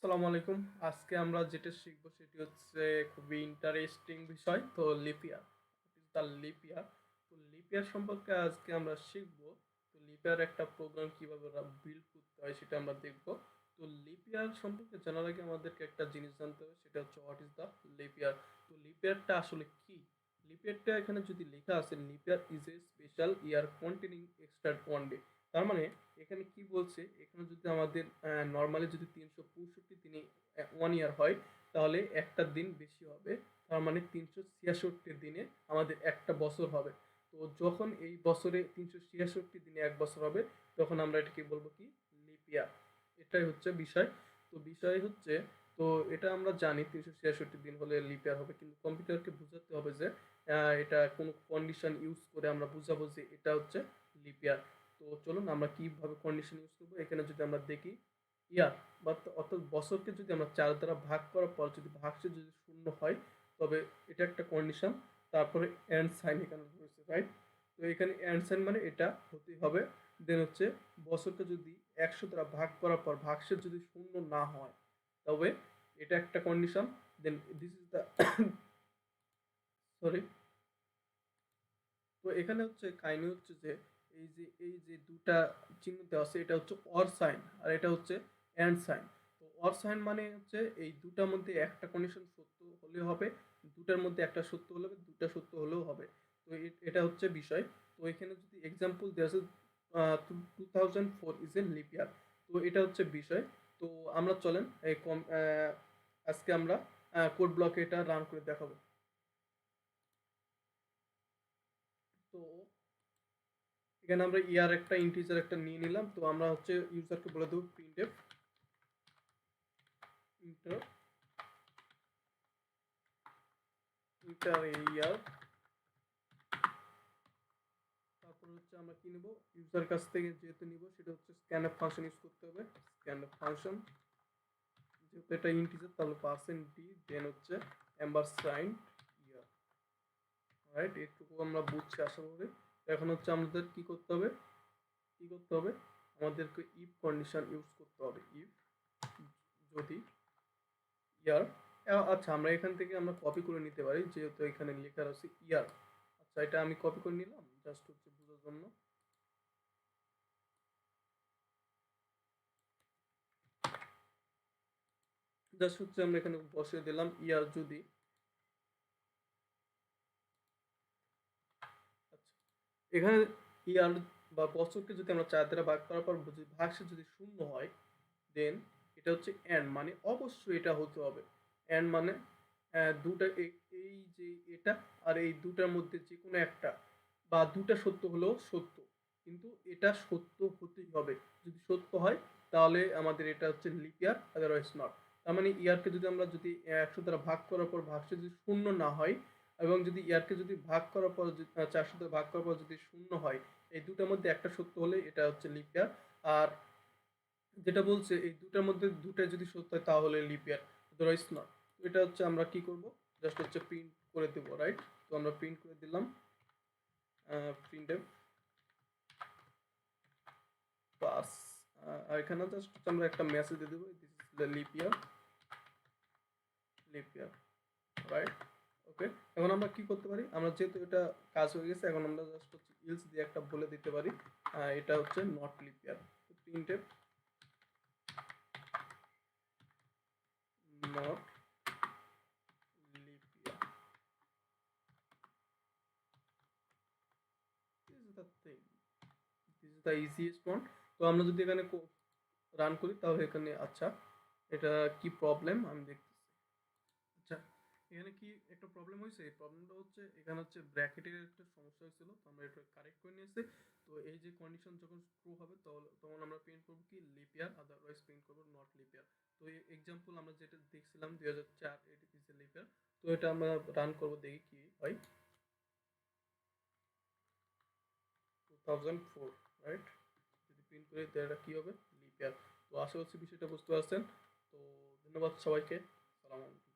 আসসালামু আলাইকুম। আজকে আমরা যেটা শিখব সেটি হচ্ছে খুবই ইন্টারেস্টিং বিষয়। তো lip year, the leap year. তো লিপ ইয়ার সম্পর্কে আজকে আমরা শিখব। তো লিপ ইয়ার একটা প্রোগ্রাম কিভাবে বিল্ড করতে হয় সেটা আমরা দেখব। তো লিপ ইয়ার সম্পর্কে জানার আগে আমাদেরকে একটা জিনিস জানতে হবে, সেটা হচ্ছে what is the leap year. তো লিপ ইয়ারটা আসলে কি? লিপ ইয়ারটা এখানে যদি লেখা আছে, lip year is a special year containing extra one day. তার মানে এখানে কি বলছে, এখানে যদি আমাদের নর্মালি যদি 365 দিনে 1 ইয়ার হয়, তাহলে একটা দিন বেশি হবে। তার মানে 366 দিনে আমাদের একটা বছর হবে। তো যখন এই বছরে 366 দিনে এক বছর হবে, তখন আমরা এটাকে বলবো কি, লিপ ইয়ার। এটাই হচ্ছে বিষয়। তো বিষয় হচ্ছে, তো এটা আমরা জানি 366 দিন হলে লিপ ইয়ার হবে, কিন্তু কম্পিউটারকে বোঝাতে হবে যে এটা কোনো কন্ডিশন ইউজ করে আমরা বুঝাবো যে এটা হচ্ছে লিপ ইয়ার। তো চলুন আমরা কিভাবে কন্ডিশন ইউজ করবো। এখানে যদি আমরা দেখি ইয়ার বা অর্থাৎ বছরকে যদি আমরা 4 দ্বারা ভাগ করার পর যদি ভাগশেষ যদি শূন্য হয়, তবে এটা একটা কন্ডিশন। তারপরে এন্ড সাইন এখানে রয়েছে, রাইট? তো এখানে এন্ড সাইন মানে এটা হতেই হবে। দেন হচ্ছে বছরকে যদি 100 দ্বারা ভাগ করার পর ভাগশেষ যদি শূন্য না হয়, তবে এটা একটা condition. Then this is the sorry. তো এখানে হচ্ছে কাহিনী হচ্ছে যে এই যে দুটা চিহ্ন দেওয়া আছে, এটা হচ্ছে অর সাইন আর এটা হচ্ছে অ্যান্ড সাইন। তো অর সাইন মানে হচ্ছে এই দুটার মধ্যে একটা কন্ডিশন সত্য হলে হবে, দুটার মধ্যে একটা সত্য হলে হবে, দুটা সত্য হলেও হবে। তো এটা হচ্ছে বিষয়। তো এখানে যদি এক্সাম্পল দেওয়া আছে 2004 ইজ এ লিপ ইয়ার। তো এটা হচ্ছে বিষয়। তো আমরা চলেন এই আজকে আমরা কোড ব্লকে এটা রান করে দেখাবো। তো এখানে আমরা ইয়ার একটা ইন্টিজার একটা নিয়ে নিলাম। তো আমরা হচ্ছে ইউজারকে বলে দেবো প্রিন্টএফ ইন্টার ইন্টার ইয়ার। তারপর হচ্ছে আমরা কি নেব, ইউজার কাছ থেকে যেহেতু নিব সেটা হচ্ছে স্ক্যানএফ ফাংশন ইউজ করতে হবে। স্ক্যানএফ ফাংশন, যেহেতু এটা ইন্টিজার তাহলে পার্সেন্ট ডি, দেন হচ্ছে এম্বারসাইন্ড ইয়ার। রাইট, এটুকু আমরা বুঝছি আশা করি। এখন হচ্ছে আমাদের কি করতে হবে, কি করতে হবে, আমাদেরকে ইফ কন্ডিশন ইউজ করতে হবে। ইফ যদি ইয়ার, আচ্ছা আমরা এখান থেকে আমরা কপি করে নিতে পারি, যেহেতু এখানে লেখা আছে ইয়ার। আচ্ছা এটা আমি কপি করে নিলাম জাস্ট হচ্ছে বোঝার জন্য। জাস্ট হচ্ছে আমরা এখানে বসিয়ে দিলাম ইয়ার যদি। আচ্ছা, এখানে ইয়ার বা বছরকে যদি আমরা 4 দ্বারা ভাগ করার পর যদি ভাগশেষ যদি শূন্য হয়, দেন এটা হচ্ছে এন্ড মানে অবশ্যই এটা হতে হবে। এন্ড মানে দুটা এই যে এটা আর এই দুটার মধ্যে যে কোনো একটা বা দুটা সত্য হলেও সত্য, কিন্তু এটা সত্য হতেই হবে। যদি সত্য হয় তাহলে আমাদের এটা হচ্ছে লিপ ইয়ার, আদারওয়াইজ নট। তার মানে ইয়ারকে যদি আমরা যদি 100 দ্বারা ভাগ করার পর ভাগশেষ যদি শূন্য না হয়, এবং যদি ইয়ারকে যদি ভাগ করার পর 400 দ্বারা ভাগ করার পর যদি শূন্য হয়, এই দুটার মধ্যে একটা সত্য হলে এটা হচ্ছে লিপ ইয়ার। আর যেটা বলছে এই দুটার মধ্যে দুটাই যদি সত্য হয় তাহলে লিপ ইয়ার, আদারওয়াইজ নট। তো এটা হচ্ছে আমরা কি করব, জাস্ট হচ্ছে প্রিন্ট করে দেব, রাইট? তো আমরা প্রিন্ট করে দিলাম প্রিন্ট পাস। আর এখানে জাস্ট আমরা একটা মেসেজ দিয়ে দেবো, this is the leap year, leap year, right? Okay. এখন আমরা কি করতে পারি, আমরা যেহেতু এটা কাজ হয়ে গেছে, এখন আমরা জাস্ট হচ্ছে ইলস দিয়ে একটা বলে দিতে পারি এটা হচ্ছে নট লিপ ইয়ার। তো print not leap year, this is the thing, this is the easiest one. তো আমরা যদি এখানে রান করি তাহলে এখানে, আচ্ছা এটা কি প্রবলেম আমি দেখতেছি। আচ্ছা, এখানে কি একটা প্রবলেম হয়েছে, এই প্রবলেমটা হচ্ছে এখানে হচ্ছে ব্র্যাকেটের একটা সমস্যা হয়েছিল, তো আমরা এটা কারেক্ট করে নিয়েছি। তো এই যে কন্ডিশন যখন ট্রু হবে তখন আমরা প্রিন্ট করবো কি, লিপ ইয়ার, আদারওয়াইজ প্রিন্ট করবো নট লিপ ইয়ার। তো এই এক্সাম্পল আমরা যেটা দেখছিলাম 2004, এটা ইজ এ লিপ ইয়ার। তো এটা আমরা রান করবো, দেখি কি হয়। 2004, রাইট? যদি প্রিন্ট করি তো এটা কি হবে, লিপ ইয়ার। তো আশা করছি বিষয়টা বুঝতে পারছেন। তো ধন্যবাদ সবাইকে, সালাম আলাইকুম।